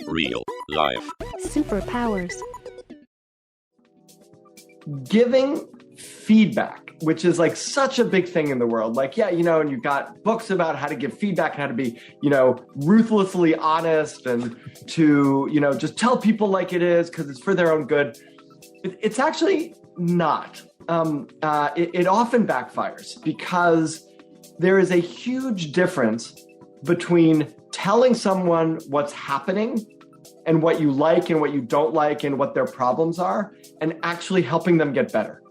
Real life Superpowers. Giving feedback, which is like such a big thing in the world. Like, yeah, and you've got books about how to give feedback and how to be, ruthlessly honest and to, just tell people like it is because it's for their own good. It's actually not. It often backfires because there is a huge difference between telling someone what's happening and what you like and what you don't like and what their problems are, and actually helping them get better.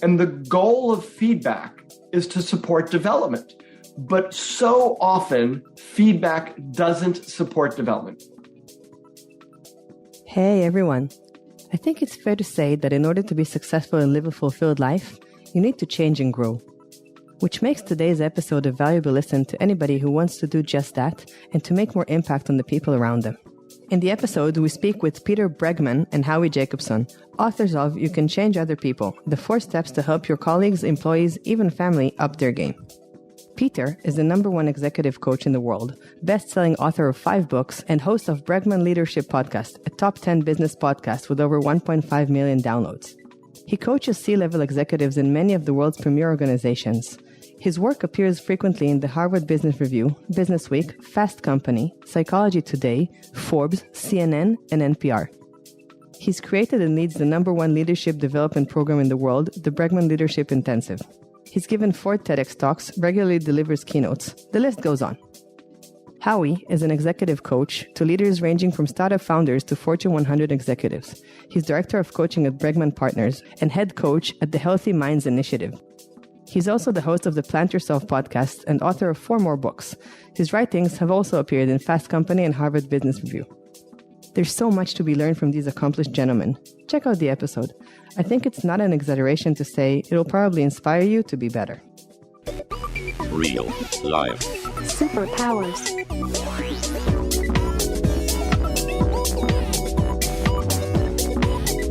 And the goal of feedback is to support development. But so often, feedback doesn't support development. Hey everyone. I think it's fair to say that in order to be successful and live a fulfilled life, you need to change and grow. Which makes today's episode a valuable listen to anybody who wants to do just that and to make more impact on the people around them. In the episode, we speak with Peter Bregman and Howie Jacobson, authors of You Can Change Other People, the 4 steps to help your colleagues, employees, even family up their game. Peter is the #1 executive coach in the world, best-selling author of 5 books, and host of Bregman Leadership Podcast, a top 10 business podcast with over 1.5 million downloads. He coaches C-level executives in many of the world's premier organizations. His work appears frequently in the Harvard Business Review, Business Week, Fast Company, Psychology Today, Forbes, CNN, and NPR. He's created and leads the #1 leadership development program in the world, the Bregman Leadership Intensive. He's given 4 TEDx talks, regularly delivers keynotes. The list goes on. Howie is an executive coach to leaders ranging from startup founders to Fortune 100 executives. He's director of coaching at Bregman Partners and head coach at the Healthy Minds Initiative. He's also the host of the Plant Yourself podcast and author of 4 more books. His writings have also appeared in Fast Company and Harvard Business Review. There's so much to be learned from these accomplished gentlemen. Check out the episode. I think it's not an exaggeration to say it'll probably inspire you to be better. Real life Superpowers.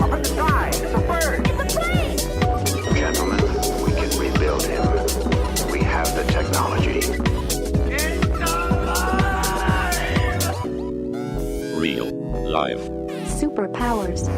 Up in the sky, it's a bird. It's a plane. Gentlemen, we can rebuild him. We have the technology. It's alive! Real life Superpowers.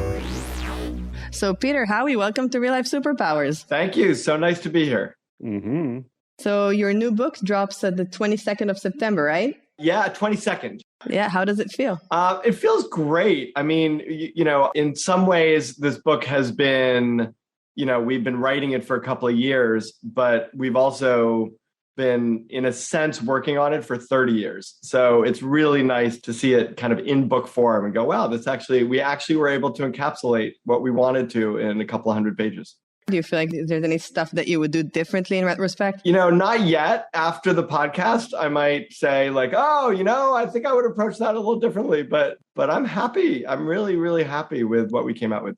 So Peter, Howie, welcome to Real Life Superpowers. Thank you. So nice to be here. Mm-hmm. So your new book drops at the 22nd of September, right? Yeah, 22nd. Yeah, how does it feel? It feels great. I mean, in some ways, this book has been, we've been writing it for a couple of years, but we've also been, in a sense, working on it for 30 years. So it's really nice to see it kind of in book form and go, wow, we actually were able to encapsulate what we wanted to in a couple of 100 pages. Do you feel like there's any stuff that you would do differently in that respect? Not yet. After the podcast, I might say like, I think I would approach that a little differently, but I'm happy. I'm really, really happy with what we came out with.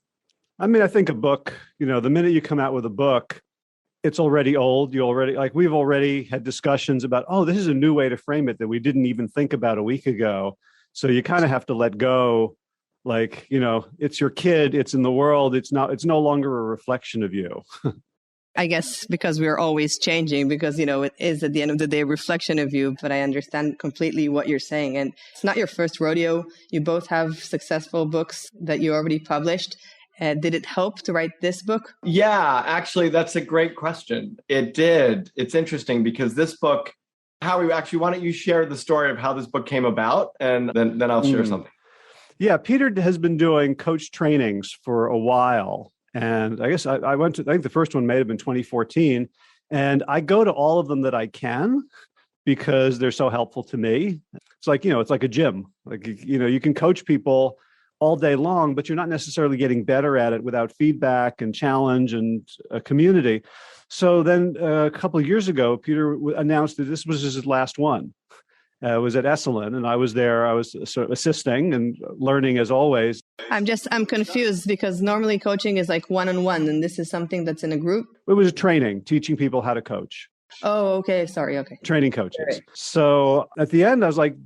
I mean, I think a book, the minute you come out with a book, it's already old. We've already had discussions about, this is a new way to frame it that we didn't even think about a week ago. So you kind of have to let go. Like, it's your kid, it's in the world. It's no longer a reflection of you. I guess because we're always changing, because, it is at the end of the day a reflection of you, but I understand completely what you're saying. And it's not your first rodeo. You both have successful books that you already published. Did it help to write this book? Yeah, actually, that's a great question. It did. It's interesting because this book, Howie, actually, why don't you share the story of how this book came about, and then I'll share something. Yeah, Peter has been doing coach trainings for a while. And I guess I think the first one may have been 2014. And I go to all of them that I can because they're so helpful to me. It's like, it's like a gym. Like, you can coach people all day long, but you're not necessarily getting better at it without feedback and challenge and a community. So then a couple of years ago, Peter announced that this was his last one. It was at Esalen, and I was there. I was sort of assisting and learning as always. I'm confused because normally coaching is like one-on-one, and this is something that's in a group. It was a training, teaching people how to coach. Oh, okay. Sorry. Okay. Training coaches. Right. So at the end, I was like,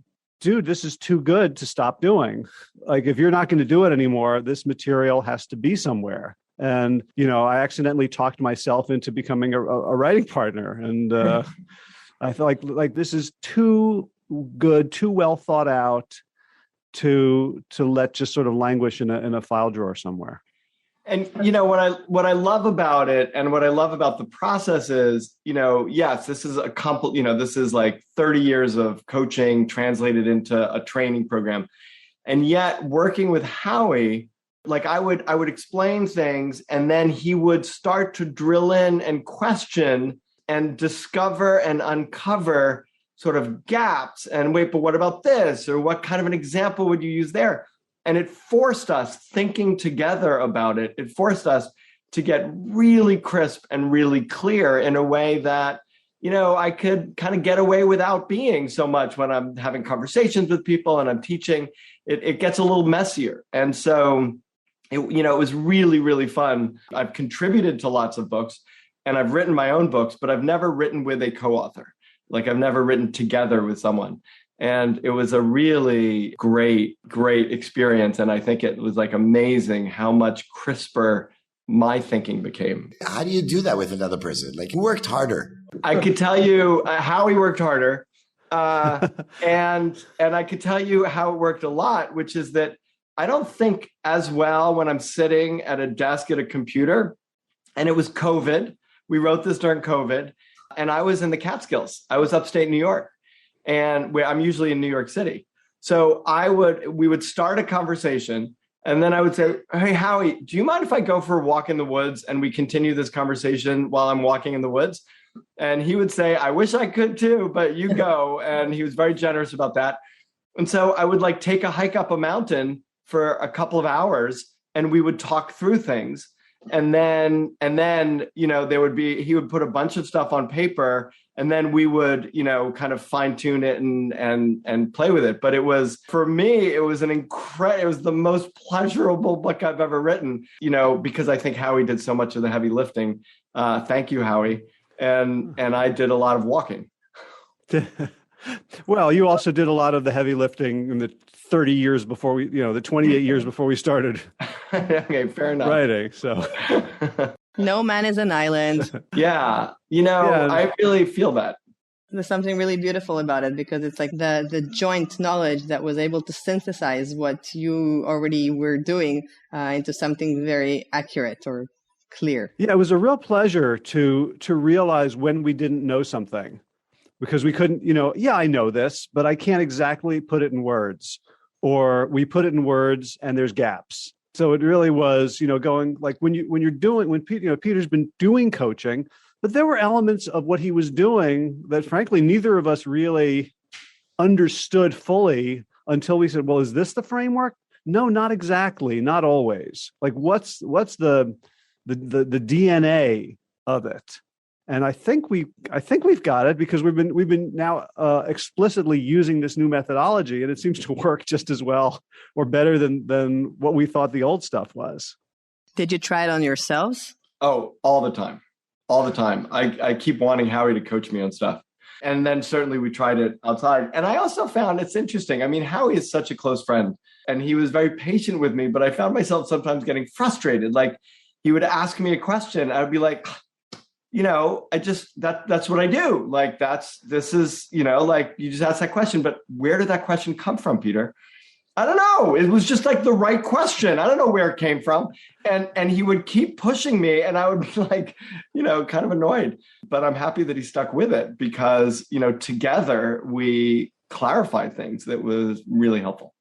dude, this is too good to stop doing. Like, if you're not going to do it anymore, this material has to be somewhere. And, I accidentally talked myself into becoming a writing partner. And I feel like this is too good, too well thought out. to let just sort of languish in a file drawer somewhere. And what I love about it, and what I love about the process is, yes, this is this is like 30 years of coaching translated into a training program. And yet working with Howie, like I would explain things, and then he would start to drill in and question and discover and uncover sort of gaps and wait, but what about this? Or what kind of an example would you use there? And it forced us thinking together about it. It forced us to get really crisp and really clear in a way that, I could kind of get away without being so much when I'm having conversations with people and I'm teaching. It gets a little messier. And so, it was really, really fun. I've contributed to lots of books and I've written my own books, but I've never written with a co-author. Like I've never written together with someone. And it was a really great, great experience. And I think it was like amazing how much crisper my thinking became. How do you do that with another person? Like, who worked harder? I could tell you how he worked harder. And I could tell you how it worked a lot, which is that I don't think as well when I'm sitting at a desk at a computer. And it was COVID. We wrote this during COVID. And I was in the Catskills. I was upstate New York. And I'm usually in New York City. So we would start a conversation, and then I would say, hey, Howie, do you mind if I go for a walk in the woods and we continue this conversation while I'm walking in the woods? And he would say, I wish I could too, but you go. And he was very generous about that. And so I would take a hike up a mountain for a couple of hours, and we would talk through things. And then, he would put a bunch of stuff on paper, and then we would, kind of fine tune it and play with it. But it was, for me, it was it was the most pleasurable book I've ever written, because I think Howie did so much of the heavy lifting. Thank you, Howie. And I did a lot of walking. Well, you also did a lot of the heavy lifting in the 30 years before the 28 years before we started. Okay, fair enough. Writing, so. No man is an island. Yeah. I really feel that. There's something really beautiful about it, because it's like the joint knowledge that was able to synthesize what you already were doing into something very accurate or clear. Yeah, it was a real pleasure to realize when we didn't know something, because we couldn't, I know this, but I can't exactly put it in words, or we put it in words and there's gaps. So it really was, going like Peter's been doing coaching, but there were elements of what he was doing that frankly, neither of us really understood fully until we said, well, is this the framework? No, not exactly. Not always. Like what's the DNA of it? And I think we've got it, because we've been now explicitly using this new methodology, and it seems to work just as well or better than what we thought the old stuff was. Did you try it on yourselves? Oh, all the time. All the time. I keep wanting Howie to coach me on stuff. And then certainly we tried it outside. And I also found it's interesting. I mean, Howie is such a close friend, and he was very patient with me, but I found myself sometimes getting frustrated. Like he would ask me a question. I would be like, that's what I do. Like, this is, like you just asked that question, but where did that question come from, Peter? I don't know. It was just like the right question. I don't know where it came from. And he would keep pushing me, and I would be like, kind of annoyed, but I'm happy that he stuck with it, because, together we clarified things that was really helpful.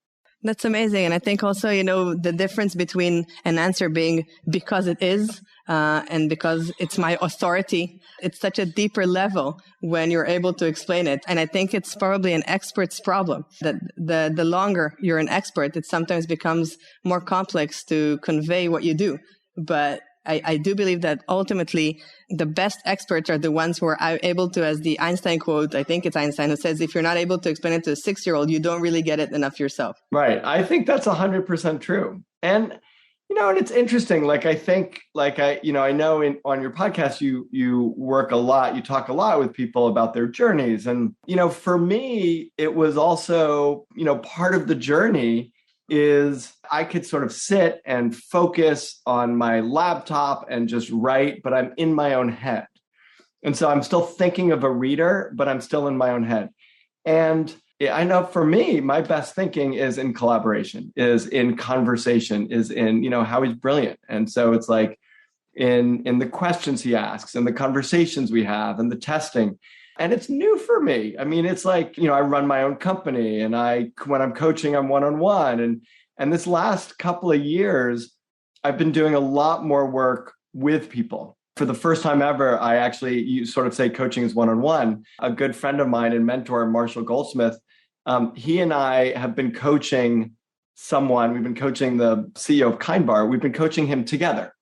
That's amazing. And I think also, the difference between an answer being because it is and because it's my authority, it's such a deeper level when you're able to explain it. And I think it's probably an expert's problem, that the longer you're an expert, it sometimes becomes more complex to convey what you do. But I do believe that ultimately the best experts are the ones who are able to, as the Einstein quote, I think it's Einstein who says, if you're not able to explain it to a 6-year-old, you don't really get it enough yourself. Right. I think that's 100% true. And, and it's interesting. Like, I think, I know on your podcast, you work a lot, you talk a lot with people about their journeys. And, for me, it was also, part of the journey is I could sort of sit and focus on my laptop and just write, but I'm in my own head. And so I'm still thinking of a reader, but I'm still in my own head. And I know for me, my best thinking is in collaboration, is in conversation, is in, Howie's brilliant. And so it's like in the questions he asks and the conversations we have and the testing. And it's new for me. I mean, it's like, I run my own company, and when I'm coaching, I'm one-on-one. And this last couple of years, I've been doing a lot more work with people. For the first time ever, you sort of say coaching is one-on-one. A good friend of mine and mentor, Marshall Goldsmith, he and I have been coaching someone. We've been coaching the CEO of Kind Bar. We've been coaching him together.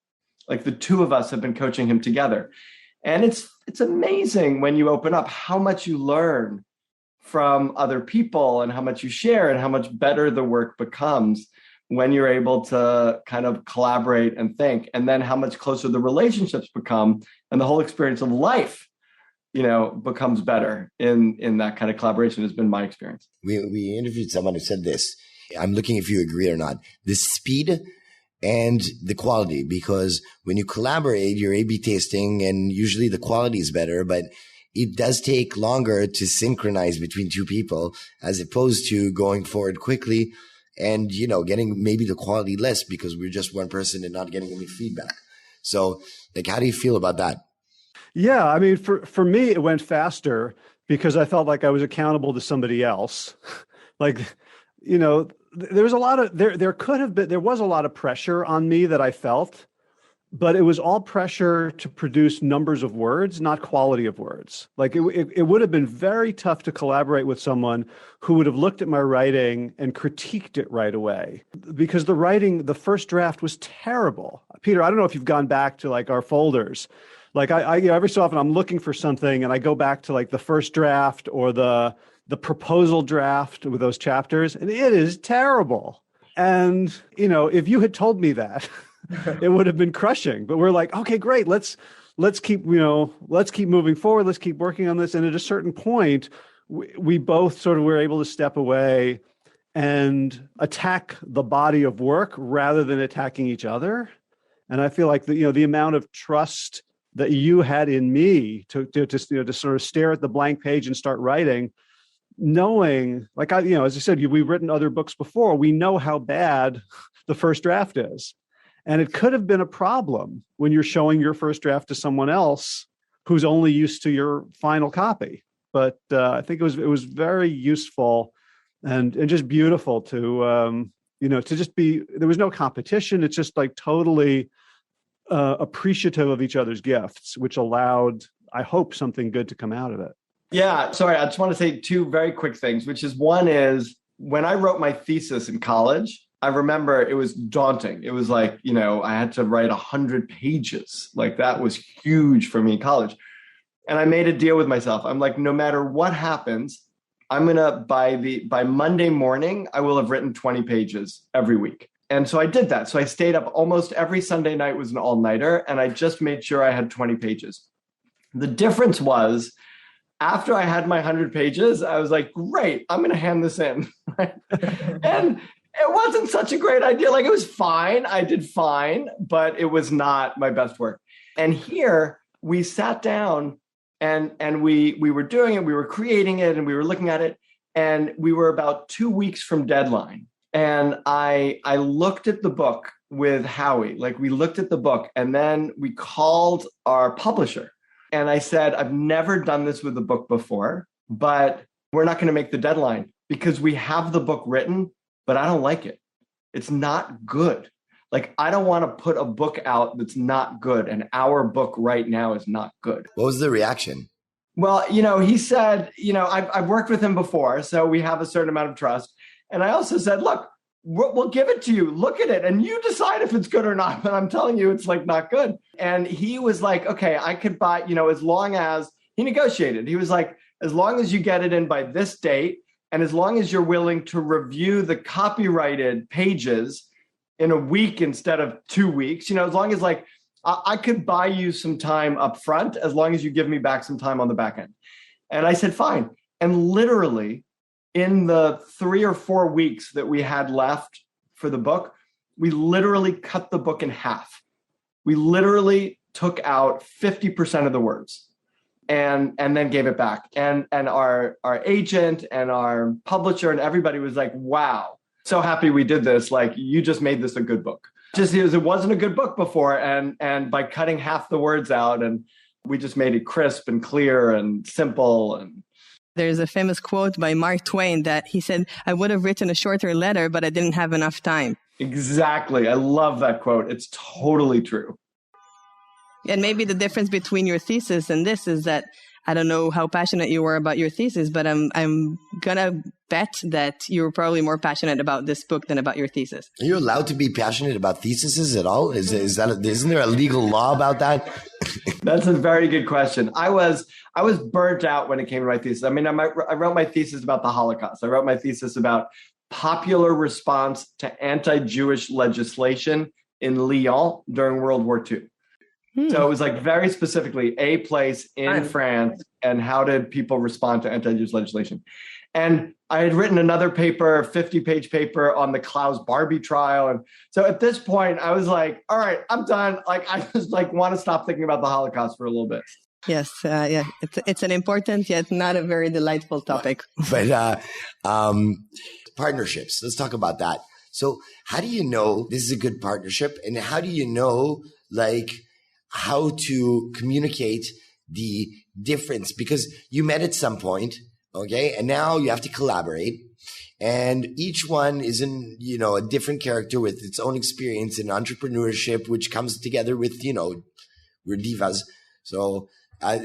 Like the two of us have been coaching him together. And it's amazing when you open up how much you learn from other people and how much you share and how much better the work becomes when you're able to kind of collaborate and think, and then how much closer the relationships become and the whole experience of life, becomes better in that kind of collaboration has been my experience. We interviewed someone who said this. I'm looking if you agree or not. The speed and the quality, because when you collaborate, you're A/B testing, and usually the quality is better, but it does take longer to synchronize between two people as opposed to going forward quickly and, getting maybe the quality less because we're just one person and not getting any feedback. So, how do you feel about that? Yeah, I mean, for me, it went faster because I felt like I was accountable to somebody else. There was a lot of there was a lot of pressure on me that I felt, but it was all pressure to produce numbers of words, not quality of words. Like it would have been very tough to collaborate with someone who would have looked at my writing and critiqued it right away, because the first draft was terrible. Peter, I don't know if you've gone back to like our folders. Like I every so often I'm looking for something and I go back to like the first draft or the proposal draft with those chapters, and it is terrible. And, if you had told me that, it would have been crushing. But we're like, okay, great. Let's keep moving forward. Let's keep working on this. And at a certain point, we both sort of were able to step away and attack the body of work rather than attacking each other. And I feel like the amount of trust that you had in me to sort of stare at the blank page and start writing, knowing, like as I said, we've written other books before. We know how bad the first draft is, and it could have been a problem when you're showing your first draft to someone else who's only used to your final copy. But I think it was very useful and just beautiful to to just be. There was no competition. It's just like totally appreciative of each other's gifts, which allowed, I hope, something good to come out of it. Yeah, sorry, I just want to say two very quick things, which is one is when I wrote my thesis in college, I remember it was daunting. It was like, I had to write 100 pages. Like that was huge for me in college. And I made a deal with myself. I'm like, no matter what happens, I'm going to, by Monday morning, I will have written 20 pages every week. And so I did that. So I stayed up almost every Sunday night, was an all-nighter, and I just made sure I had 20 pages. The difference was, after I had my 100 pages, I was like, great, I'm going to hand this in. And it wasn't such a great idea. Like it was fine. I did fine, but it was not my best work. And here we sat down and we were doing it. We were creating it and we were looking at it. And we were about 2 weeks from deadline. And I looked at the book with Howie. Like we looked at the book and then we called our publisher. And I said, I've never done this with a book before, but we're not going to make the deadline because we have the book written, but I don't like it. It's not good. Like, I don't want to put a book out that's not good. And our book right now is not good. What was the reaction? Well, he said, I've worked with him before, so we have a certain amount of trust. And I also said, look, we'll give it to you. Look at it. And you decide if it's good or not. But I'm telling you, it's like not good. And he was like, okay, I could buy, as long as he negotiated. He was like, as long as you get it in by this date, and as long as you're willing to review the copyrighted pages in a week instead of 2 weeks, as long as like, I could buy you some time up front, as long as you give me back some time on the back end. And I said, fine. And literally, in the 3 or 4 weeks that we had left for the book, we literally cut the book in half. We literally took out 50% of the words. and then gave it back. And our agent and our publisher and everybody was like, wow, so happy we did this. Like, you just made this a good book. Just because it wasn't a good book before, and by cutting half the words out, and we just made it crisp and clear and simple. And there's a famous quote by Mark Twain that he said, "I would have written a shorter letter, but I didn't have enough time." Exactly. I love that quote. It's totally true. And maybe the difference between your thesis and this is that, I don't know how passionate you were about your thesis, but I'm gonna bet that you were probably more passionate about this book than about your thesis. Are you allowed to be passionate about theses at all? Isn't there a legal law about that? That's a very good question. I was burnt out when it came to my thesis. I mean, I wrote my thesis about the Holocaust. I wrote my thesis about popular response to anti-Jewish legislation in Lyon during World War II. So it was like very specifically a place in France and how did people respond to anti-Jewish legislation. And I had written another paper, 50-page paper on the Klaus Barbie trial. And so at this point I was like, all right, I'm done. Like, I just like want to stop thinking about the Holocaust for a little bit. Yes. Yeah. It's an important yet not a very delightful topic. But partnerships, let's talk about that. So how do you know this is a good partnership? And how do you know, like, how to communicate the difference? Because you met at some point, okay, and now you have to collaborate, and each one is in, a different character with its own experience in entrepreneurship, which comes together with, we're divas. So how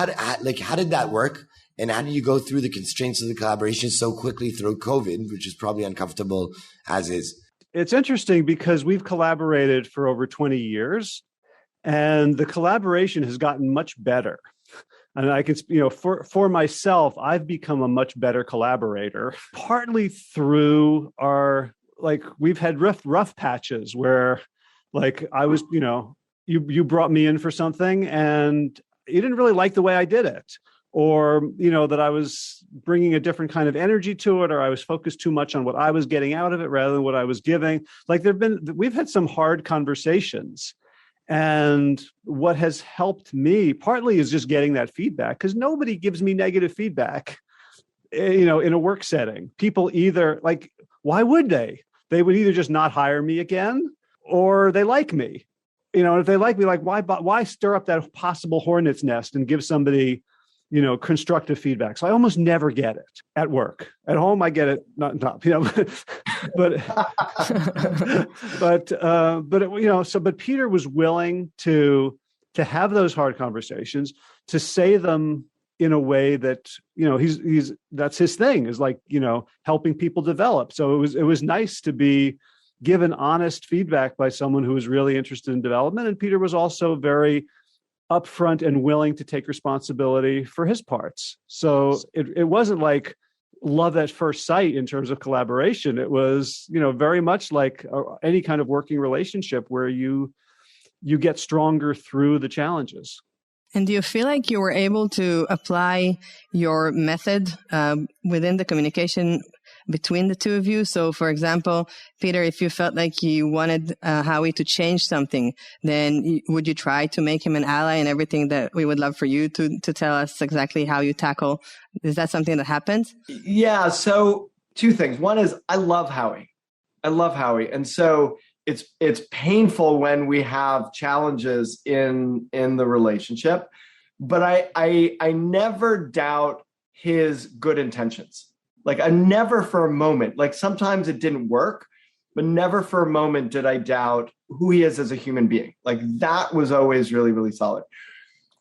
did that work? And how do you go through the constraints of the collaboration so quickly through COVID, which is probably uncomfortable as is? It's interesting because we've collaborated for over 20 years. And the collaboration has gotten much better. And I can, for myself, I've become a much better collaborator, partly through we've had rough patches where, like, I was, you brought me in for something and you didn't really like the way I did it. Or, that I was bringing a different kind of energy to it, or I was focused too much on what I was getting out of it rather than what I was giving. Like, we've had some hard conversations. And what has helped me partly is just getting that feedback, because nobody gives me negative feedback, in a work setting. People either, like, why would they? They would either just not hire me again, or they like me. If they like me, like, why stir up that possible hornet's nest and give somebody, constructive feedback? So I almost never get it at work. At home, I get it, not, but Peter was willing to have those hard conversations, to say them in a way that, that's his thing, is like, helping people develop. So it was nice to be given honest feedback by someone who was really interested in development. And Peter was also very upfront and willing to take responsibility for his parts. So it wasn't like love at first sight in terms of collaboration. It was, very much like any kind of working relationship where you get stronger through the challenges. And do you feel like you were able to apply your method within the communication between the two of you? So, for example, Peter, if you felt like you wanted Howie to change something, then would you try to make him an ally in everything that we would love for you to tell us exactly how you tackle? Is that something that happens? Yeah. So two things. One is I love Howie. And so it's painful when we have challenges in the relationship, but I never doubt his good intentions. Like, I never for a moment, like, sometimes it didn't work, but never for a moment did I doubt who he is as a human being. Like, that was always really, really solid.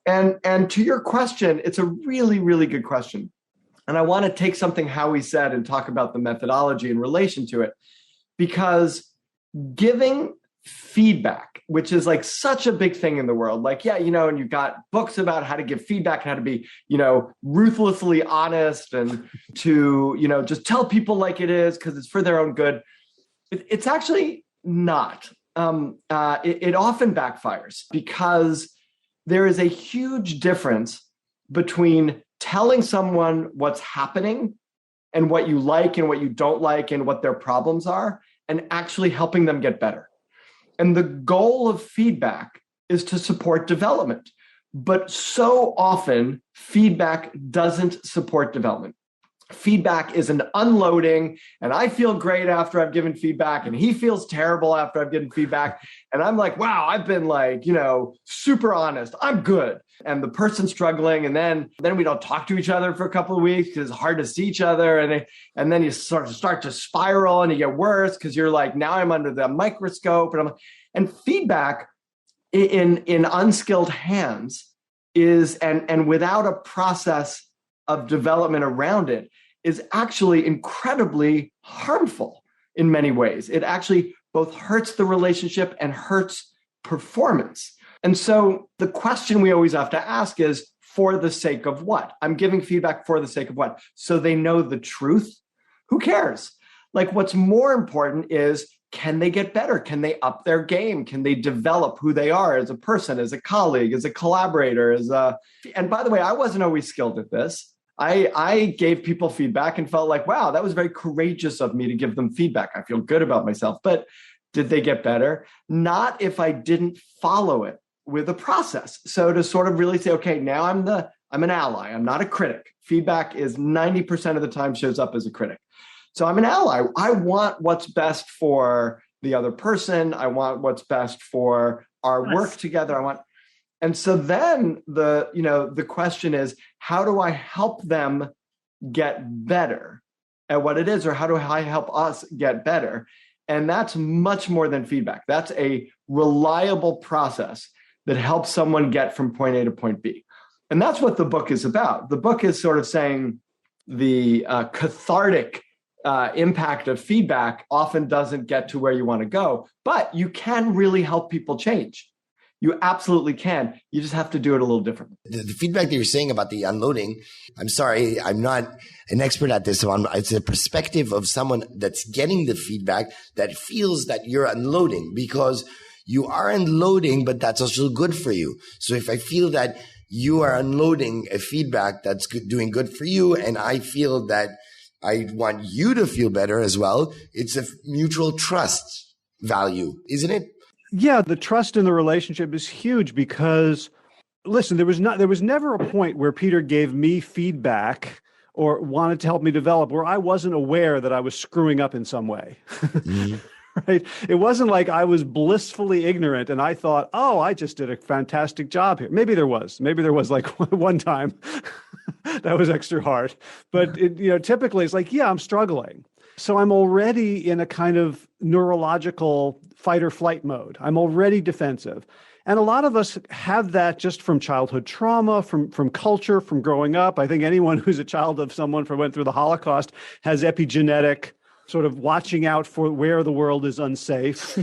And to your question, it's a really, really good question. And I want to take something Howie said and talk about the methodology in relation to it, because giving feedback, which is like such a big thing in the world. Like, yeah, and you've got books about how to give feedback and how to be, ruthlessly honest and to, just tell people like it is because it's for their own good. It's actually not. It often backfires because there is a huge difference between telling someone what's happening and what you like and what you don't like and what their problems are, and actually helping them get better. And the goal of feedback is to support development. But so often, feedback doesn't support development. Feedback is an unloading, and I feel great after I've given feedback, and he feels terrible after I've given feedback. And I'm like, wow, I've been like, super honest. I'm good. And the person's struggling. And then we don't talk to each other for a couple of weeks because it's hard to see each other. And then you start to spiral and you get worse because you're like, now I'm under the microscope. And feedback in unskilled hands is, and without a process of development around it, is actually incredibly harmful in many ways. It actually both hurts the relationship and hurts performance. And so the question we always have to ask is, for the sake of what? I'm giving feedback for the sake of what? So they know the truth? Who cares? Like, what's more important is, can they get better? Can they up their game? Can they develop who they are as a person, as a colleague, as a collaborator, and by the way, I wasn't always skilled at this. I gave people feedback and felt like, wow, that was very courageous of me to give them feedback. I feel good about myself. But did they get better? Not if I didn't follow it with a process. So to sort of really say, okay, now I'm an ally. I'm not a critic. Feedback is 90% of the time shows up as a critic. So I'm an ally. I want what's best for the other person. I want what's best for our work together. And so then the question is, how do I help them get better at what it is, or how do I help us get better? And that's much more than feedback. That's a reliable process that helps someone get from point A to point B. And that's what the book is about. The book is sort of saying the cathartic impact of feedback often doesn't get to where you want to go, but you can really help people change. You absolutely can. You just have to do it a little differently. The feedback that you're saying about the unloading, I'm sorry, I'm not an expert at this. So it's a perspective of someone that's getting the feedback that feels that you're unloading, because you are unloading, but that's also good for you. So if I feel that you are unloading a feedback that's doing good for you, and I feel that I want you to feel better as well, it's a mutual trust value, isn't it? Yeah, the trust in the relationship is huge because, listen, there was never a point where Peter gave me feedback or wanted to help me develop where I wasn't aware that I was screwing up in some way. Mm-hmm. Right? It wasn't like I was blissfully ignorant and I thought, oh, I just did a fantastic job here. Maybe there was like one time that was extra hard. But typically it's like, yeah, I'm struggling. So I'm already in a kind of neurological fight or flight mode. I'm already defensive. And a lot of us have that just from childhood trauma, from culture, from growing up. I think anyone who's a child of someone who went through the Holocaust has epigenetic sort of watching out for where the world is unsafe,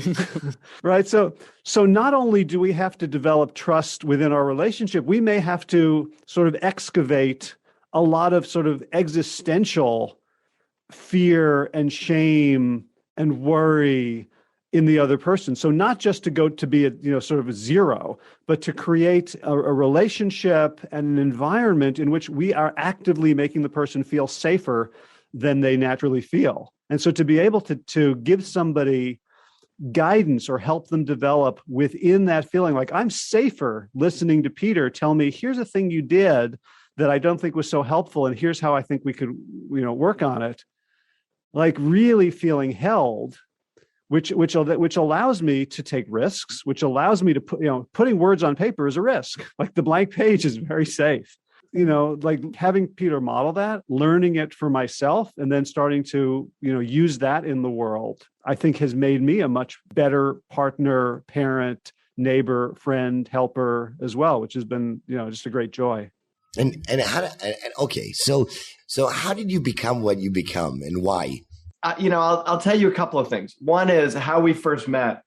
right? So not only do we have to develop trust within our relationship, we may have to sort of excavate a lot of sort of existential fear and shame and worry in the other person. So not just to go to be sort of a zero, but to create a relationship and an environment in which we are actively making the person feel safer than they naturally feel. And so to be able to give somebody guidance or help them develop within that feeling, like I'm safer listening to Peter tell me, here's a thing you did that I don't think was so helpful, and here's how I think we could work on it. Like really feeling held, which allows me to take risks, which allows me to putting words on paper is a risk. Like the blank page is very safe. Like having Peter model that, learning it for myself, and then starting to use that in the world, I think has made me a much better partner, parent, neighbor, friend, helper as well, which has been just a great joy. So how did you become what you become, and why? I'll tell you a couple of things. One is how we first met.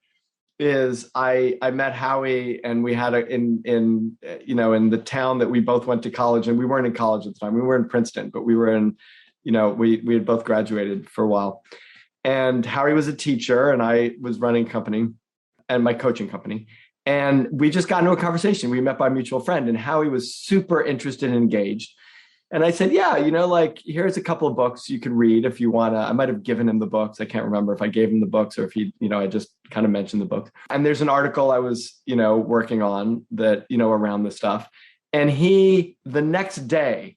Is I met Howie, and we had in the town that we both went to college, and we weren't in college at the time. We were in Princeton, but we were in, we had both graduated for a while. And Howie was a teacher, and I was running a company, and my coaching company. And we just got into a conversation. We met by a mutual friend, and Howie was super interested and engaged. And I said, yeah, like, here's a couple of books you could read if you want to. I might have given him the books. I can't remember if I gave him the books or if he, I just kind of mentioned the books. And there's an article I was, working on that, around this stuff. And he, the next day,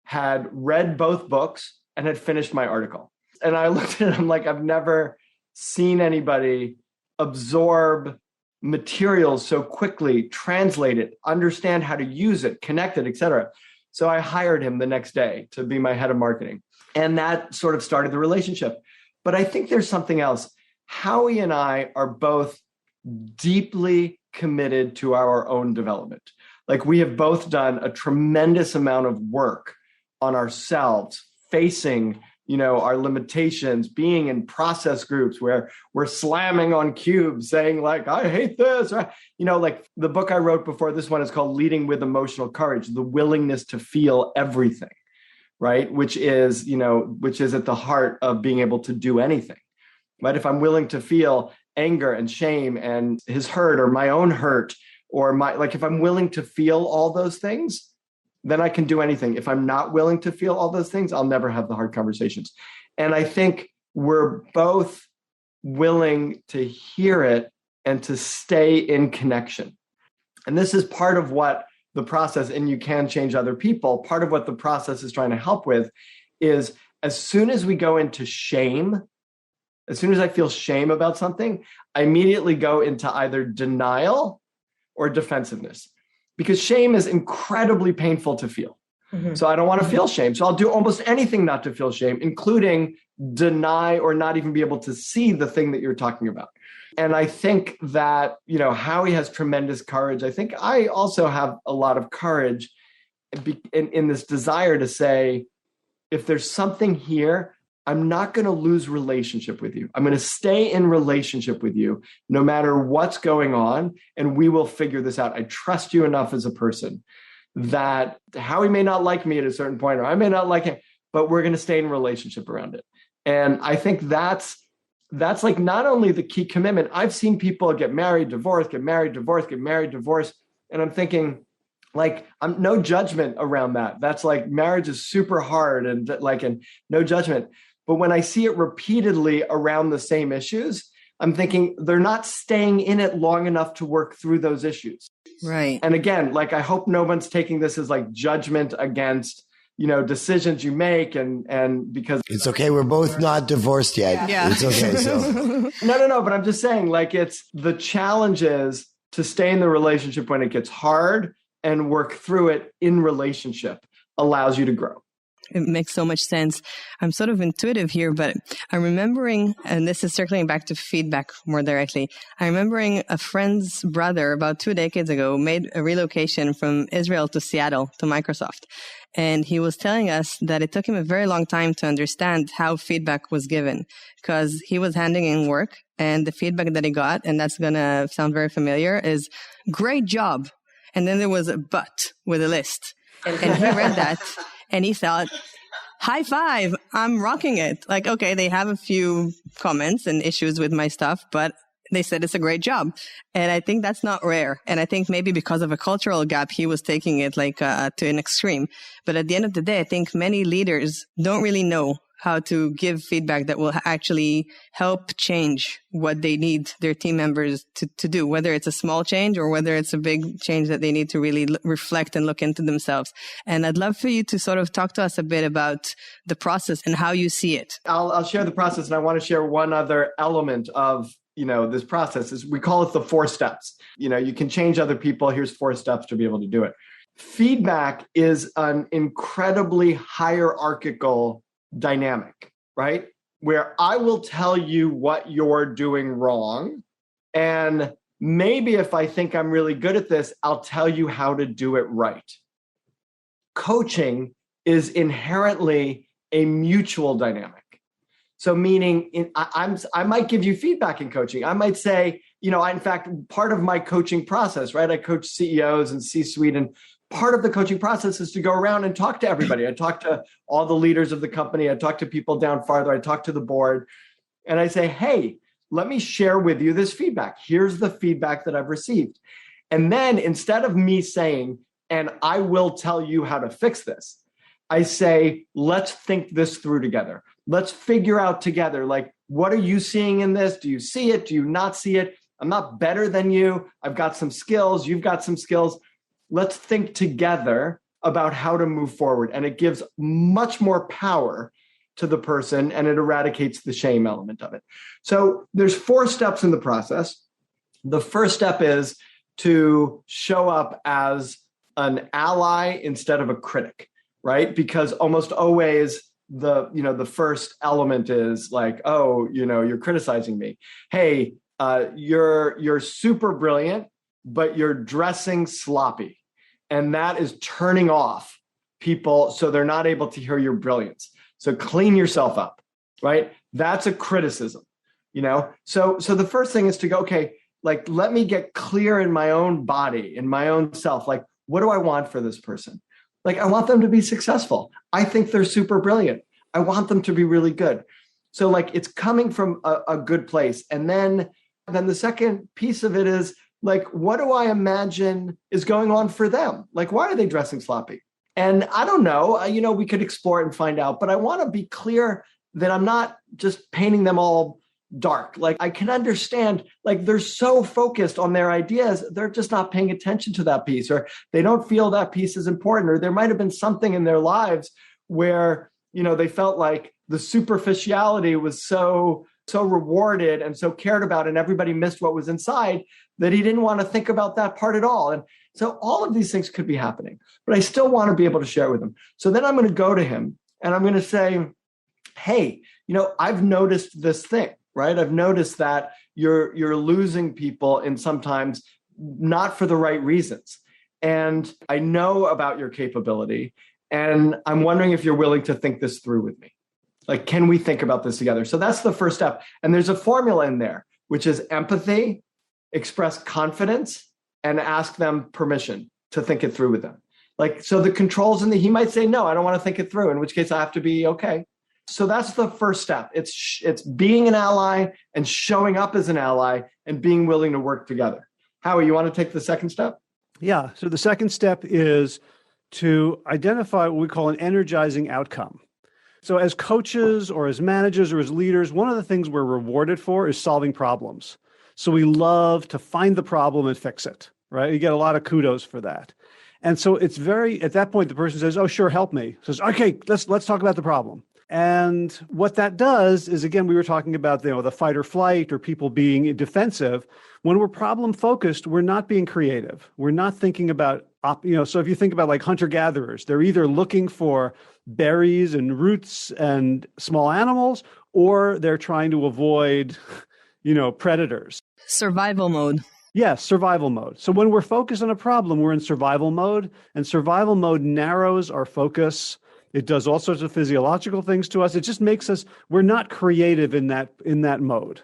had read both books and had finished my article. And I looked at him like, I've never seen anybody absorb materials so quickly, translate it, understand how to use it, connect it, et cetera. So I hired him the next day to be my head of marketing. And that sort of started the relationship. But I think there's something else. Howie and I are both deeply committed to our own development. Like, we have both done a tremendous amount of work on ourselves, facing, our limitations, being in process groups where we're slamming on cubes saying like, I hate this. Or, like the book I wrote before this one is called Leading with Emotional Courage, the willingness to feel everything, right? Which is at the heart of being able to do anything, right? If I'm willing to feel anger and shame and his hurt or my own hurt, or if I'm willing to feel all those things, then I can do anything. If I'm not willing to feel all those things, I'll never have the hard conversations. And I think we're both willing to hear it and to stay in connection. And this is part of what the process, and you can change other people, part of what the process is trying to help with is, as soon as we go into shame, as soon as I feel shame about something, I immediately go into either denial or defensiveness. Because shame is incredibly painful to feel. Mm-hmm. So I don't want to feel shame. So I'll do almost anything not to feel shame, including deny or not even be able to see the thing that you're talking about. And I think that, Howie has tremendous courage. I think I also have a lot of courage in this desire to say, if there's something here, I'm not going to lose relationship with you. I'm going to stay in relationship with you no matter what's going on, and we will figure this out. I trust you enough as a person that Howie may not like me at a certain point, or I may not like him, but we're going to stay in relationship around it. And I think that's like not only the key commitment. I've seen people get married, divorce, get married, divorce, get married, divorce. And I'm thinking, like, I'm no judgment around that. That's like, marriage is super hard and no judgment. But when I see it repeatedly around the same issues, I'm thinking they're not staying in it long enough to work through those issues. Right. And again, I hope no one's taking this as like judgment against, decisions you make. And because it's okay. We're both not divorced yet. Yeah. It's okay. So no. But I'm just saying, it's the challenge is to stay in the relationship when it gets hard and work through it in relationship allows you to grow. It makes so much sense. I'm sort of intuitive here, but I'm remembering, and this is circling back to feedback more directly. I'm remembering a friend's brother about 2 decades ago made a relocation from Israel to Seattle to Microsoft. And he was telling us that it took him a very long time to understand how feedback was given, because he was handing in work and the feedback that he got, and that's going to sound very familiar, is great job. And then there was a but with a list. And he read that. And he thought, high five, I'm rocking it. Like, okay, they have a few comments and issues with my stuff, but they said it's a great job. And I think that's not rare. And I think maybe because of a cultural gap, he was taking it to an extreme. But at the end of the day, I think many leaders don't really know how to give feedback that will actually help change what they need their team members to do, whether it's a small change or whether it's a big change that they need to really reflect and look into themselves. And I'd love for you to sort of talk to us a bit about the process and how you see it. I'll share the process, and I want to share one other element of this process. Is we call it the 4 steps. You can change other people. Here's 4 steps to be able to do it. Feedback is an incredibly hierarchical dynamic, right? Where I will tell you what you're doing wrong. And maybe if I think I'm really good at this, I'll tell you how to do it right. Coaching is inherently a mutual dynamic. So meaning I might give you feedback in coaching. I might say, in fact, part of my coaching process, right? I coach CEOs and C-suite, and part of the coaching process is to go around and talk to everybody. I talk to all the leaders of the company. I talk to people down farther. I talk to the board. And I say, hey, let me share with you this feedback. Here's the feedback that I've received. And then instead of me saying, and I will tell you how to fix this, I say, let's think this through together. Let's figure out together, like, what are you seeing in this? Do you see it? Do you not see it? I'm not better than you. I've got some skills. You've got some skills. Let's think together about how to move forward. And it gives much more power to the person, and it eradicates the shame element of it. So there's 4 steps in the process. The first step is to show up as an ally instead of a critic, right? Because almost always the first element is like, oh, you're criticizing me. Hey, you're super brilliant, but you're dressing sloppy. And that is turning off people so they're not able to hear your brilliance. So clean yourself up, right? That's a criticism, So the first thing is to go, okay, like, let me get clear in my own body, in my own self. Like, what do I want for this person? Like, I want them to be successful. I think they're super brilliant. I want them to be really good. So like, it's coming from a good place. And then the second piece of it is like, what do I imagine is going on for them? Like, why are they dressing sloppy? And I don't know, we could explore it and find out, but I want to be clear that I'm not just painting them all dark. Like, I can understand, like, they're so focused on their ideas, they're just not paying attention to that piece, or they don't feel that piece is important, or there might have been something in their lives where, they felt like the superficiality was so rewarded and so cared about, and everybody missed what was inside, that he didn't want to think about that part at all. And so all of these things could be happening, but I still want to be able to share with him. So then I'm going to go to him and I'm going to say, hey, I've noticed this thing, right? I've noticed that you're losing people in sometimes not for the right reasons. And I know about your capability, and I'm wondering if you're willing to think this through with me. Like, can we think about this together? So that's the first step. And there's a formula in there, which is empathy, express confidence, and ask them permission to think it through with them. Like, so the controls he might say, no, I don't want to think it through, in which case I have to be okay. So that's the first step. It's being an ally and showing up as an ally and being willing to work together. Howie, you want to take the second step? Yeah. So the second step is to identify what we call an energizing outcome. So as coaches or as managers or as leaders, one of the things we're rewarded for is solving problems. So we love to find the problem and fix it, right? You get a lot of kudos for that. And so it's at that point, the person says, oh, sure, help me. Says, okay, let's talk about the problem. And what that does is, again, we were talking about the fight or flight or people being defensive. When we're problem focused, we're not being creative. We're not thinking about, so if you think about like hunter-gatherers, they're either looking for berries and roots and small animals, or they're trying to avoid, predators. Survival mode. Yes, survival mode. So when we're focused on a problem, we're in survival mode, and survival mode narrows our focus. It does all sorts of physiological things to us. It just makes us, we're not creative in that mode.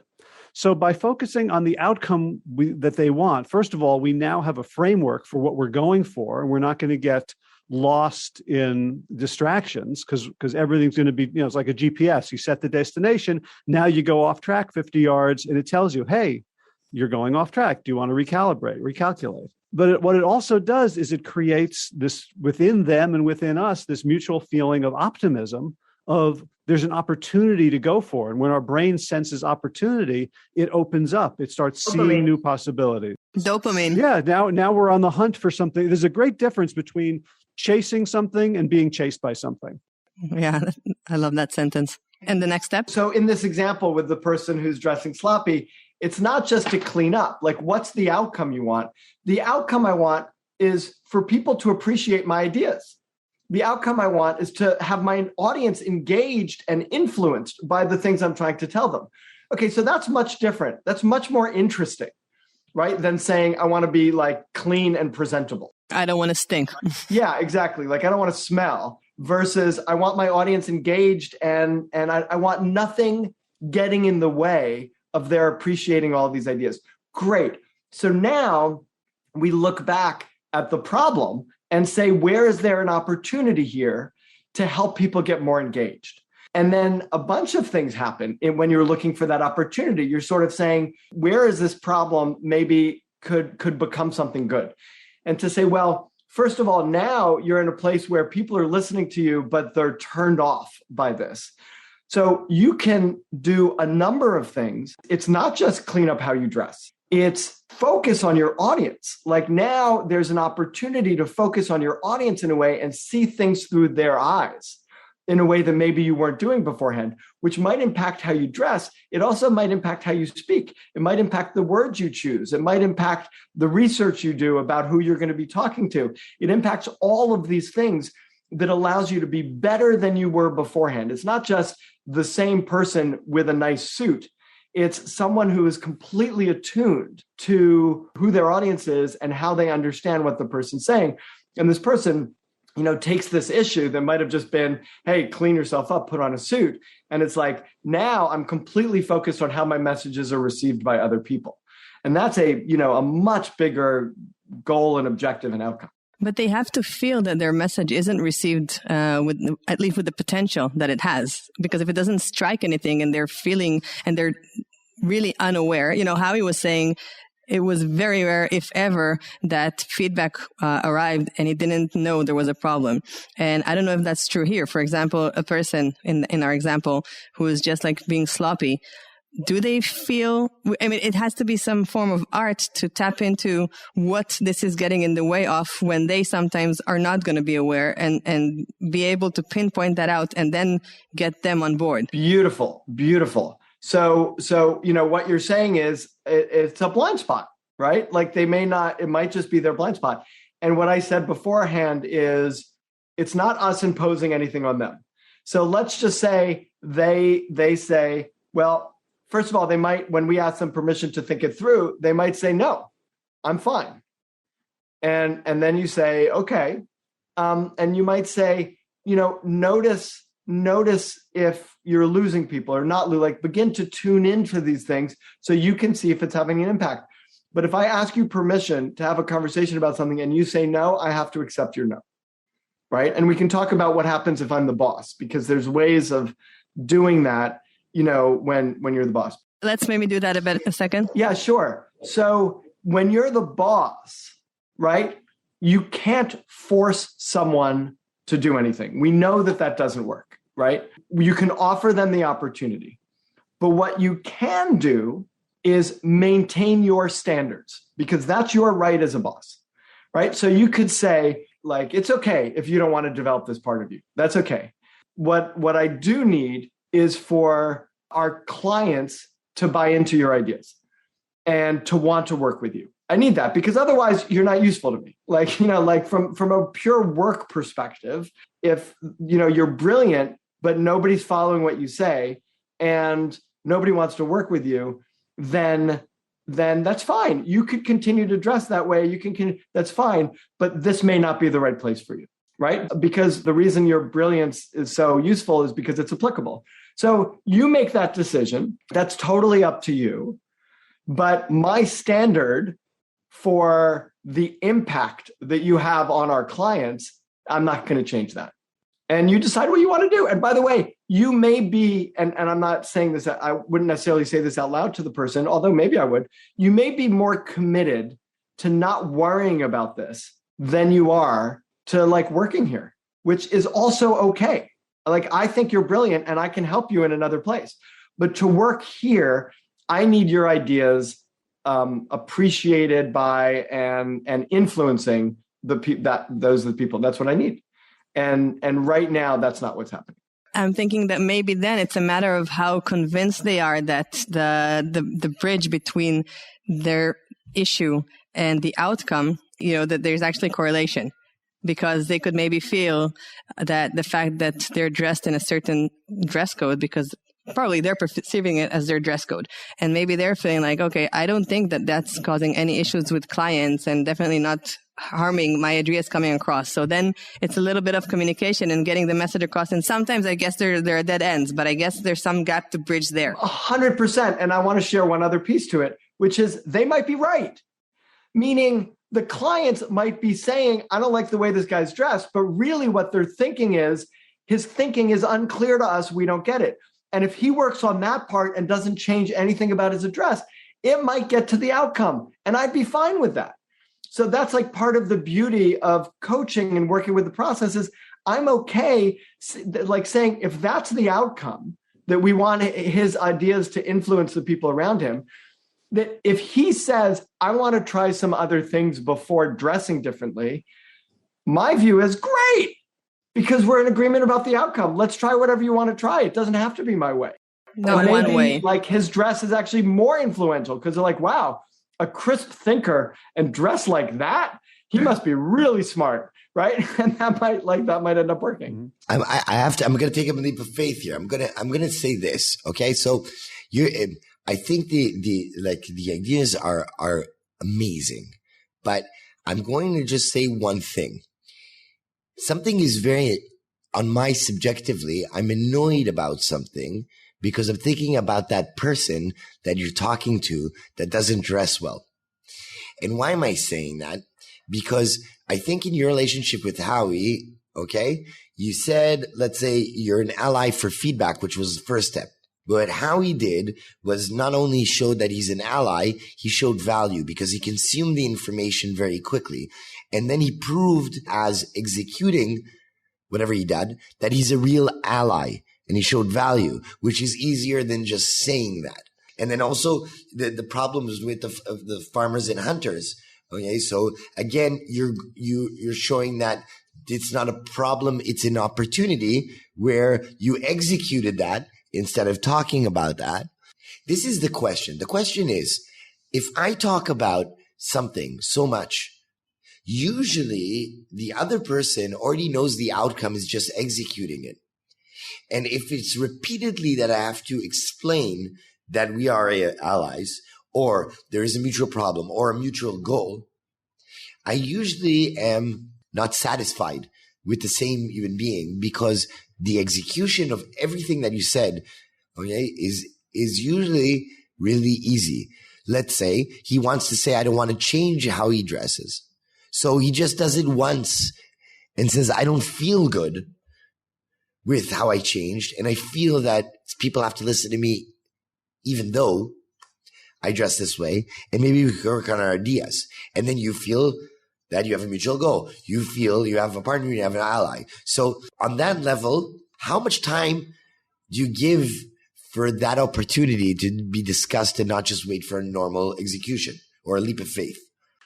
So by focusing on the outcome that they want, first of all, we now have a framework for what we're going for, and we're not going to get lost in distractions because everything's going to be, it's like a GPS. You set the destination. Now you go off track 50 yards and it tells you, hey, you're going off track. Do you want to recalculate? But what it also does is it creates this within them and within us, this mutual feeling of optimism of there's an opportunity to go for. And when our brain senses opportunity, it opens up. It starts seeing new possibilities. Dopamine. Yeah. Now we're on the hunt for something. There's a great difference between chasing something and being chased by something. Yeah. I love that sentence. And the next step? So in this example with the person who's dressing sloppy, it's not just to clean up. Like, what's the outcome you want? The outcome I want is for people to appreciate my ideas. The outcome I want is to have my audience engaged and influenced by the things I'm trying to tell them. Okay, so that's much different. That's much more interesting, right? Than saying I want to be like clean and presentable. I don't want to stink. Yeah, exactly. Like, I don't want to smell, versus I want my audience engaged and I want nothing getting in the way of their appreciating all of these ideas. Great. So now we look back at the problem and say, where is there an opportunity here to help people get more engaged? And then a bunch of things happen when you're looking for that opportunity. You're sort of saying, where is this problem maybe could become something good? And to say, well, first of all, now you're in a place where people are listening to you, but they're turned off by this. So you can do a number of things. It's not just clean up how you dress. It's focus on your audience. Like now there's an opportunity to focus on your audience in a way and see things through their eyes in a way that maybe you weren't doing beforehand, which might impact how you dress. It also might impact how you speak. It might impact the words you choose. It might impact the research you do about who you're going to be talking to. It impacts all of these things that allows you to be better than you were beforehand. It's not just the same person with a nice suit. It's someone who is completely attuned to who their audience is and how they understand what the person's saying. And this person, takes this issue that might have just been, hey, clean yourself up, put on a suit. And it's like, now I'm completely focused on how my messages are received by other people. And that's a much bigger goal and objective and outcome. But they have to feel that their message isn't received at least with the potential that it has. Because if it doesn't strike anything and they're feeling and they're really unaware, Howie was saying it was very rare, if ever, that feedback arrived and he didn't know there was a problem. And I don't know if that's true here. For example, a person in our example who is just like being sloppy. Do they feel, it has to be some form of art to tap into what this is getting in the way of when they sometimes are not going to be aware and be able to pinpoint that out and then get them on board. Beautiful, beautiful. So, what you're saying is it's a blind spot, right? Like it might just be their blind spot. And what I said beforehand is it's not us imposing anything on them. So let's just say they say, well, first of all, they might, when we ask them permission to think it through, they might say, no, I'm fine. And then you say, okay. And you might say, notice if you're losing people or not, begin to tune into these things so you can see if it's having an impact. But if I ask you permission to have a conversation about something and you say no, I have to accept your no, right? And we can talk about what happens if I'm the boss, because there's ways of doing that when you're the boss. Let's maybe do that a second. Yeah, sure. So when you're the boss, right, you can't force someone to do anything. We know that doesn't work, right? You can offer them the opportunity. But what you can do is maintain your standards, because that's your right as a boss, right? So you could say, it's okay if you don't want to develop this part of you. That's okay. What I do need is for our clients to buy into your ideas and to want to work with you. I need that, because otherwise you're not useful to me. From a pure work perspective, if you're brilliant, but nobody's following what you say and nobody wants to work with you, then that's fine. You could continue to dress that way. That's fine, but this may not be the right place for you, right? Because the reason your brilliance is so useful is because it's applicable. So you make that decision. That's totally up to you. But my standard for the impact that you have on our clients, I'm not going to change that. And you decide what you want to do. And by the way, you may be, and I'm not saying this, I wouldn't necessarily say this out loud to the person, although maybe I would. You may be more committed to not worrying about this than you are to working here, which is also okay. I think you're brilliant and I can help you in another place. But to work here, I need your ideas appreciated by and influencing those are the people. That's what I need. And right now, that's not what's happening. I'm thinking that maybe then it's a matter of how convinced they are that the bridge between their issue and the outcome, that there's actually correlation. Because they could maybe feel that the fact that they're dressed in a certain dress code, because probably they're perceiving it as their dress code. And maybe they're feeling okay, I don't think that that's causing any issues with clients and definitely not harming my ideas coming across. So then it's a little bit of communication and getting the message across. And sometimes I guess there are dead ends, but I guess there's some gap to bridge there. 100%. And I want to share one other piece to it, which is they might be right. Meaning, the clients might be saying, I don't like the way this guy's dressed, but really what they're thinking is, his thinking is unclear to us. We don't get it. And if he works on that part and doesn't change anything about his address, it might get to the outcome. And I'd be fine with that. So that's like part of the beauty of coaching and working with the process is I'm okay like saying if that's the outcome that we want his ideas to influence the people around him, that if he says, I want to try some other things before dressing differently, my view is great, because we're in agreement about the outcome. Let's try whatever you want to try. It doesn't have to be my way. Not one way. Like his dress is actually more influential because they're like, wow, a crisp thinker and dress like that, he must be really smart, right? And that might end up working. I'm going to take a leap of faith here. I'm going to say this. Okay. So I think the ideas are amazing, but I'm going to just say one thing. Something is subjectively, I'm annoyed about something because I'm thinking about that person that you're talking to that doesn't dress well. And why am I saying that? Because I think in your relationship with Howie, okay, you said, let's say you're an ally for feedback, which was the first step. What Howie did was not only show that he's an ally, he showed value because he consumed the information very quickly. And then he proved as executing whatever he did that he's a real ally. And he showed value, which is easier than just saying that. And then also the problems with the farmers and hunters. Okay, so again, you're showing that it's not a problem, it's an opportunity where you executed that instead of talking about that. This is the question. The question is, if I talk about something so much, usually the other person already knows the outcome, is just executing it. And if it's repeatedly that I have to explain that we are allies, or there is a mutual problem or a mutual goal, I usually am not satisfied with the same human being, because the execution of everything that you said, okay, is usually really easy. Let's say he wants to say, I don't want to change how he dresses. So he just does it once and says, I don't feel good with how I changed. And I feel that people have to listen to me, even though I dress this way. And maybe we can work on our ideas. And then you feel that you have a mutual goal. You feel you have a partner, you have an ally. So on that level, how much time do you give for that opportunity to be discussed and not just wait for a normal execution or a leap of faith?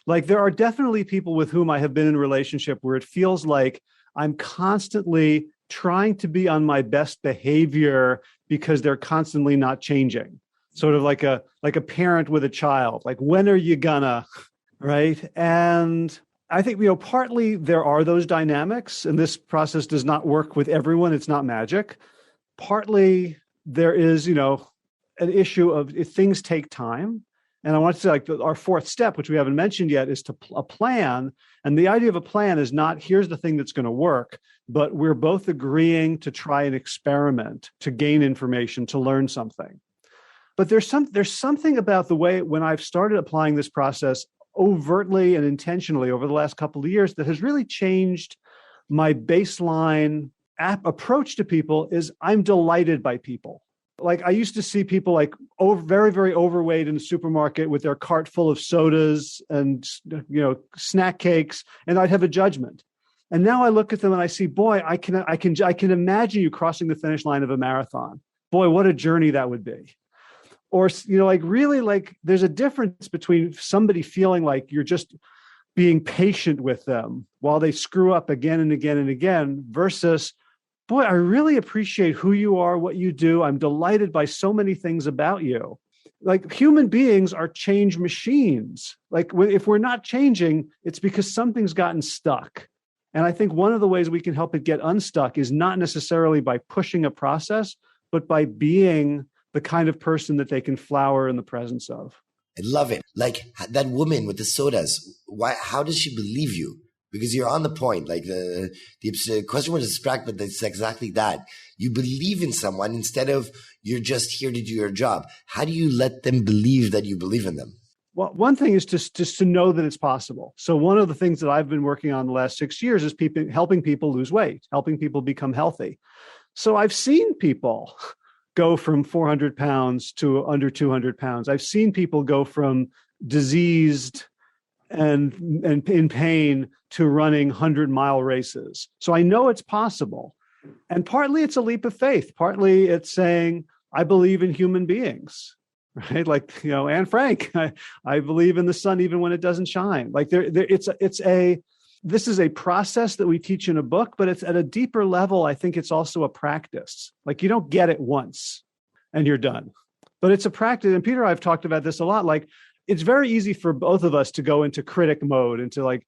Like, there are definitely people with whom I have been in a relationship where it feels like I'm constantly trying to be on my best behavior because they're constantly not changing. Sort of like a parent with a child. Like, when are you gonna, right? And I think, partly there are those dynamics, and this process does not work with everyone. It's not magic. Partly there is, an issue of if things take time. And I want to say, like, our fourth step, which we haven't mentioned yet, is a plan. And the idea of a plan is not, here's the thing that's going to work, but we're both agreeing to try an experiment, to gain information, to learn something. But there's something about the way, when I've started applying this process overtly and intentionally over the last couple of years, that has really changed my baseline approach to people. Is I'm delighted by people. Like, I used to see people like very, very overweight in the supermarket with their cart full of sodas and, snack cakes, and I'd have a judgment. And now I look at them and I see, boy, I can imagine you crossing the finish line of a marathon. Boy, what a journey that would be. Or, there's a difference between somebody feeling like you're just being patient with them while they screw up again and again and again, versus, boy, I really appreciate who you are, what you do. I'm delighted by so many things about you. Like, human beings are change machines. Like, if we're not changing, it's because something's gotten stuck. And I think one of the ways we can help it get unstuck is not necessarily by pushing a process, but by being the kind of person that they can flower in the presence of. I love it. Like that woman with the sodas. Why? How does she believe you? Because you're on the point. Like the question was abstract, but it's exactly that. You believe in someone instead of you're just here to do your job. How do you let them believe that you believe in them? Well, one thing is just to know that it's possible. So one of the things that I've been working on the last 6 years is helping people lose weight, helping people become healthy. So I've seen people go from 400 pounds to under 200 pounds. I've seen people go from diseased and in pain to running 100-mile races. So I know it's possible. And partly it's a leap of faith. Partly it's saying, I believe in human beings, right? Like, Anne Frank, I believe in the sun even when it doesn't shine. Like this is a process that we teach in a book, but it's at a deeper level. I think it's also a practice. Like you don't get it once and you're done, but it's a practice. And Peter, I've talked about this a lot. Like it's very easy for both of us to go into critic mode and to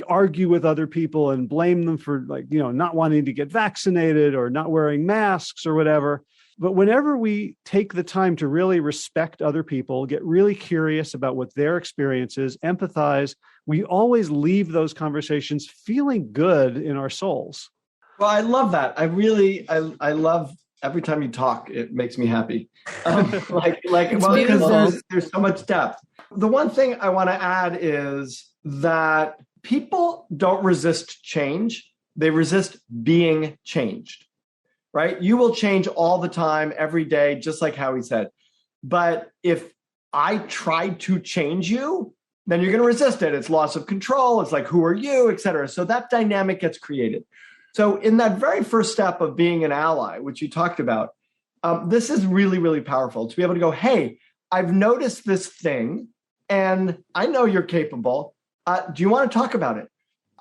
argue with other people and blame them for not wanting to get vaccinated or not wearing masks or whatever. But whenever we take the time to really respect other people, get really curious about what their experience is, empathize, we always leave those conversations feeling good in our souls. Well, I love that. I love every time you talk, it makes me happy. Because there's so much depth. The one thing I want to add is that people don't resist change. They resist being changed. Right? You will change all the time, every day, just like Howie said. But if I try to change you, then you're going to resist it. It's loss of control. It's like, who are you, et cetera. So that dynamic gets created. So in that very first step of being an ally, which you talked about, this is really, really powerful to be able to go, hey, I've noticed this thing and I know you're capable. Do you want to talk about it?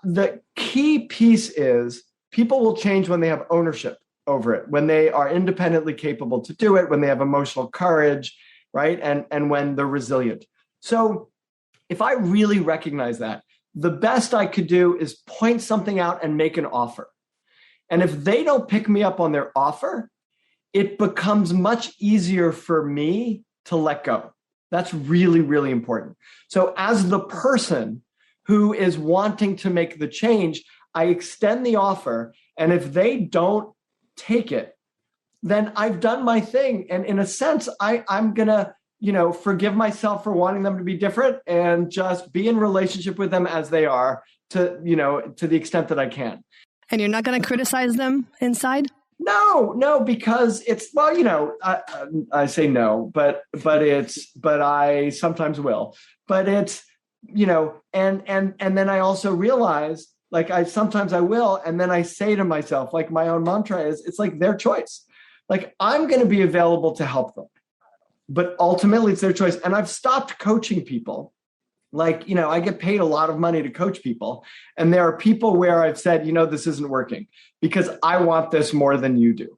The key piece is people will change when they have ownership over it, when they are independently capable to do it, when they have emotional courage, right? And when they're resilient. So if I really recognize that, the best I could do is point something out and make an offer. And if they don't pick me up on their offer, it becomes much easier for me to let go. That's really, really important. So as the person who is wanting to make the change, I extend the offer. And if they don't take it, then I've done my thing. And in a sense, I'm going to, forgive myself for wanting them to be different and just be in relationship with them as they are to the extent that I can. And you're not going to criticize them inside? No, because it's, I say no, but I sometimes will, but it's, and then I also realize sometimes I will. And then I say to myself, like my own mantra is, it's like their choice. Like I'm going to be available to help them, but ultimately it's their choice. And I've stopped coaching people. I get paid a lot of money to coach people. And there are people where I've said, this isn't working because I want this more than you do.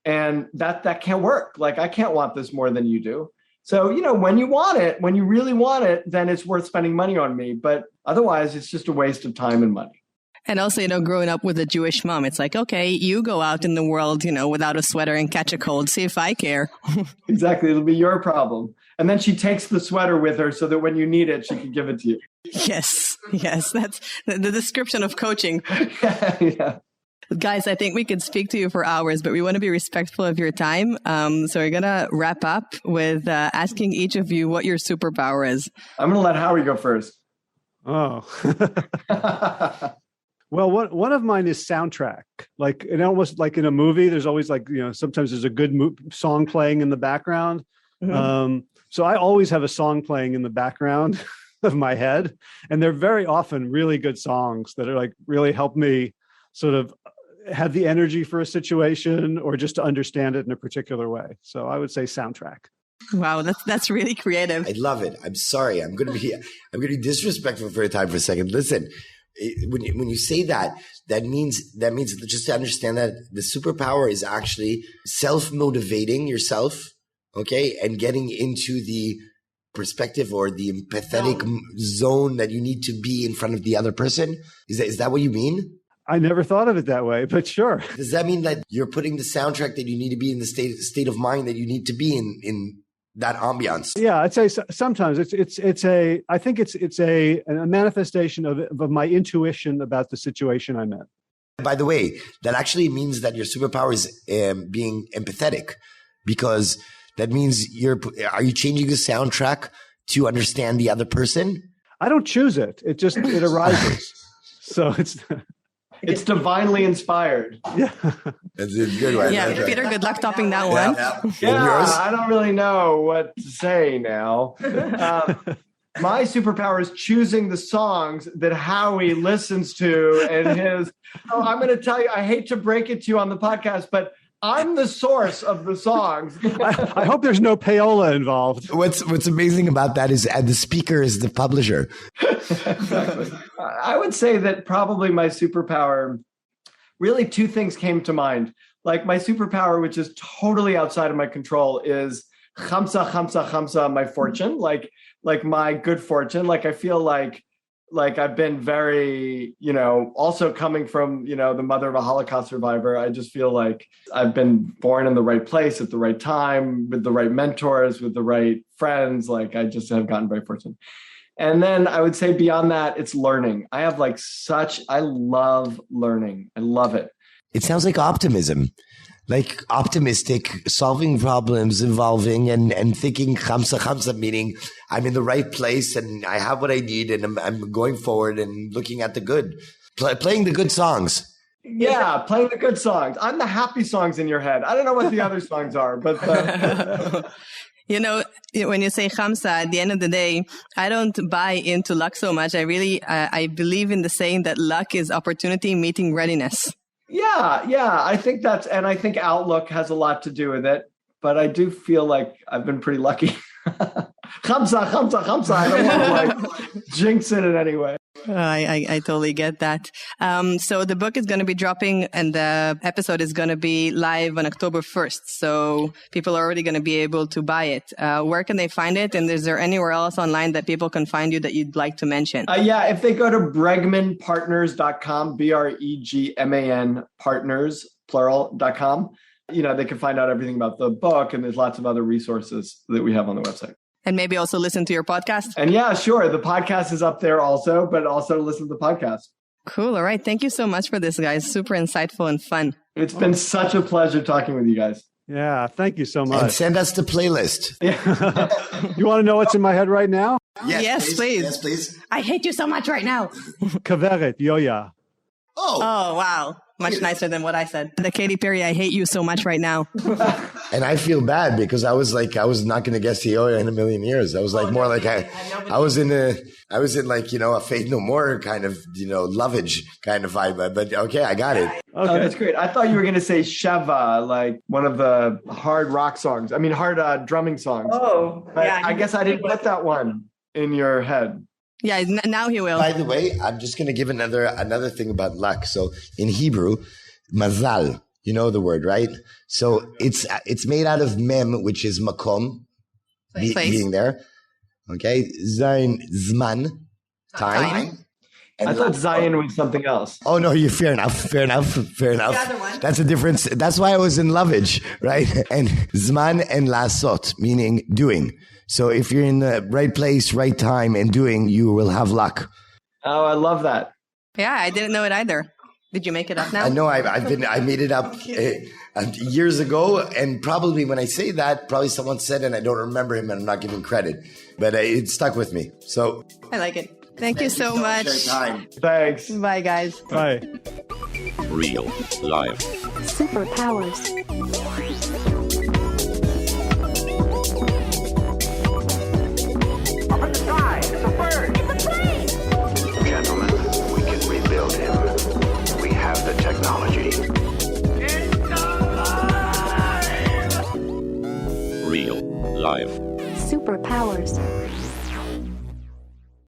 And that can't work. Like I can't want this more than you do. So, when you want it, when you really want it, then it's worth spending money on me. But otherwise, it's just a waste of time and money. And also, growing up with a Jewish mom, it's like, okay, you go out in the world, without a sweater and catch a cold. See if I care. Exactly. It'll be your problem. And then she takes the sweater with her so that when you need it, she can give it to you. Yes. That's the description of coaching. Yeah. Guys, I think we could speak to you for hours, but we want to be respectful of your time. So we're going to wrap up with asking each of you what your superpower is. I'm going to let Howie go first. Oh. Well, one of mine is soundtrack. Like, almost like in a movie, there's always sometimes there's a good song playing in the background. Mm-hmm. So I always have a song playing in the background of my head. And they're very often really good songs that are really help me sort of have the energy for a situation or just to understand it in a particular way. So I would say soundtrack. Wow, that's really creative. I love it. I'm sorry. I'm going to be disrespectful for a time for a second. Listen, when you say that means just to understand that the superpower is actually self-motivating yourself, okay, and getting into the perspective or the empathetic zone that you need to be in front of the other person. Is that what you mean? I never thought of it that way, but sure. Does that mean that you're putting the soundtrack that you need to be in the state of mind that you need to be in that ambiance? Yeah, I'd say sometimes I think it's a manifestation of my intuition about the situation I'm in. By the way, that actually means that your superpower is being empathetic, because that means are you changing the soundtrack to understand the other person? I don't choose it. It arises. So it's divinely inspired. Yeah. That's a good one. Yeah, Peter, good luck topping that one. Yeah, I don't really know what to say now. My superpower is choosing the songs that Howie listens to and his. Oh, I'm going to tell you, I hate to break it to you on the podcast, but I'm the source of the songs. I hope there's no payola involved. What's amazing about that is the speaker is the publisher. Exactly. I would say that probably my superpower, really two things came to mind. Like my superpower, which is totally outside of my control, is chamsa, my fortune, like my good fortune. Like I feel like I've been very, also coming from, the mother of a Holocaust survivor. I just feel like I've been born in the right place at the right time with the right mentors, with the right friends. Like I just have gotten very fortunate. And then I would say beyond that, it's learning. I have I love learning. I love it. It sounds like optimism, like optimistic, solving problems, evolving and thinking chamsa, meaning I'm in the right place and I have what I need and I'm going forward and looking at the good, playing the good songs. Yeah, playing the good songs. I'm the happy songs in your head. I don't know what the other songs are, but... When you say chamsa, at the end of the day, I don't buy into luck so much. I believe in the saying that luck is opportunity meeting readiness. Yeah. I think I think outlook has a lot to do with it, but I do feel like I've been pretty lucky. Chamsa. I don't want to jinx it in any way. I totally get that. So the book is going to be dropping and the episode is going to be live on October 1st. So people are already going to be able to buy it. Where can they find it? And is there anywhere else online that people can find you that you'd like to mention? If they go to bregmanpartners.com, BREGMAN partners, plural.com, they can find out everything about the book. And there's lots of other resources that we have on the website. And maybe also listen to your podcast. And yeah, sure. The podcast is up there also, but also listen to the podcast. Cool. All right. Thank you so much for this, guys. Super insightful and fun. It's been such a pleasure talking with you guys. Yeah. Thank you so much. And send us the playlist. You want to know what's in my head right now? Yes, please. Yes, please. I hate you so much right now. Kaveret, Yoya. Oh, wow. Much nicer than what I said. The Katy Perry, I hate you so much right now. And I feel bad because I was not going to guess the Yoya in a million years. I was I was in a Faith No More kind of, lovage kind of vibe. But okay, I got it. Okay. Oh, that's great. I thought you were going to say Sheva, like one of the hard rock songs. I mean, hard drumming songs. Oh, but yeah. I guess I didn't put that one in your head. Yeah, now he will. By the way, I'm just going to give another thing about luck. So in Hebrew, mazal, you know the word, right? So it's made out of mem, which is makom, being there. Okay, zayin, zman, time. I thought Zion was something else. Oh no, you're fair enough. The other one. That's a difference. That's why I was in lovage, right? And zman and lasot, meaning doing. So if you're in the right place, right time, and doing, you will have luck. Oh, I love that. Yeah, I didn't know it either. Did you make it up now? I know I made it up years ago, and probably when I say that, probably someone said, and I don't remember him, and I'm not giving credit, but it stuck with me. So I like it. Thank you so much. Thanks. Bye, guys. Bye. Real life. Superpowers. Up in the sky, it's a bird. It's a plane. Gentlemen, we can rebuild him. We have the technology. It's alive. Real life. Superpowers.